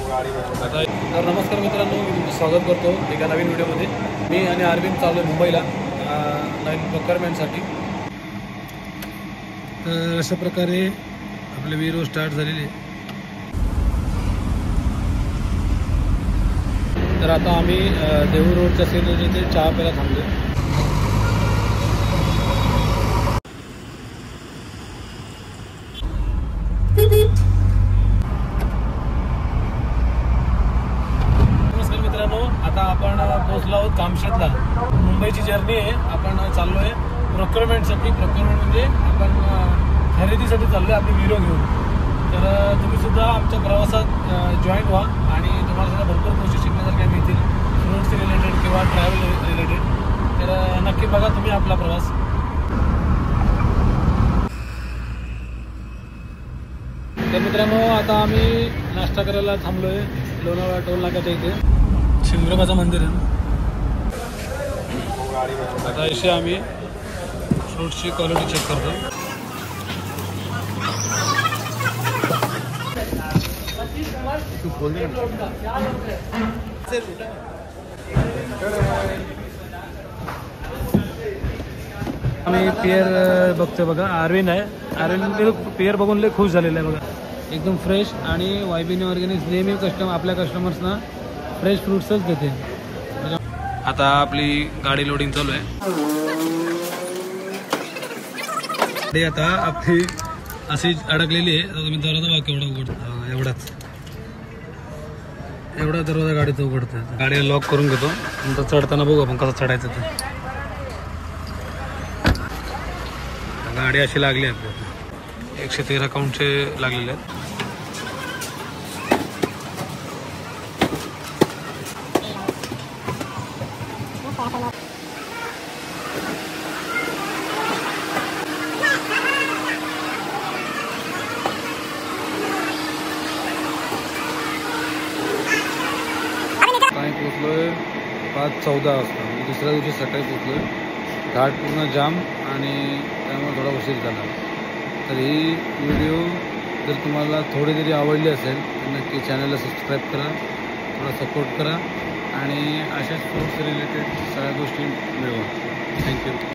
तर नमस्कार मित्रांनो, मी तुमचं स्वागत करतो एका नवीन व्हिडिओमध्ये। मी आणि अरविंद चाललो आहे मुंबईला नवीन प्रोक्युरमेंटसाठी। तर अशा प्रकारे आपले वीरो स्टार्ट झालेले। तर आता आम्ही देहू रोडच्या सेल येथे चहा प्यायला थांबलो। नमस्कार मित्रांनो, आता आपण पोहोचलो आहोत कामशेतला। मुंबईची जर्नी आहे, आपण चाललो आहे प्रोक्युरमेंटसाठी। प्रोक्युरमेंट म्हणजे आपण खरेदीसाठी चाललो आहे आपली वीरो घेऊन। तर तुम्ही सुद्धा आमच्या प्रवासात जॉईन व्हा आणि तुम्हाला सुद्धा भरपूर गोष्टी शिकण्यासारख्या मिळतील, फ्रूट्स रिलेटेड किंवा ट्रॅव्हल रिलेटेड। तर नक्की बघा तुम्ही आपला प्रवास। तर मित्रांनो, आता आम्ही नाश्ता करायला थांबलो आहे लोणावळा टोल नाक्याच्या इथे। शिंगरोबाचं मंदिर आहे। आता इथे आम्ही फ्रूट्सची क्वालिटी चेक करतो। आम्ही पेयर बघतोय बघा, अरविंद आहे। अरविंद पेयर बघून लय खुश झालेला आहे बघा, एकदम फ्रेश। आणि वायबीने ऑर्गॅनिक नेहमी आपल्या कस्टमर्सना फ्रेश फ्रूट्सच देते। आता आपली गाडी लोडिंग चालू आहे। गाडी आता आपली अशी अडकलेली आहे। तुम्ही दरवाजा बघा केवढा उघडतो, एवढा दरवाजा गाडीचा उघडतो। गाडीला लॉक करून घेतो, नंतर चढताना बघू आपण कसं चढायचं ते। गाडी अशी लागली आहे आपल्याला, 113 काउंटचे लागलेले आहेत। काय पोचलोय 5:14 वाजता, दुसऱ्या दिवशी सकाळी पोचलोय। घाट पूर्ण जाम आणि त्यामुळे थोडा उशीर झाला। तर ही व्हिडिओ जर तुम्हाला थोडी जरी आवडली असेल तर नक्की चॅनलला सबस्क्राईब करा, थोडा सपोर्ट करा आणि अशाच फ्रूट्स रिलेटेड सगळ्या गोष्टी मिळवा। थँक्यू।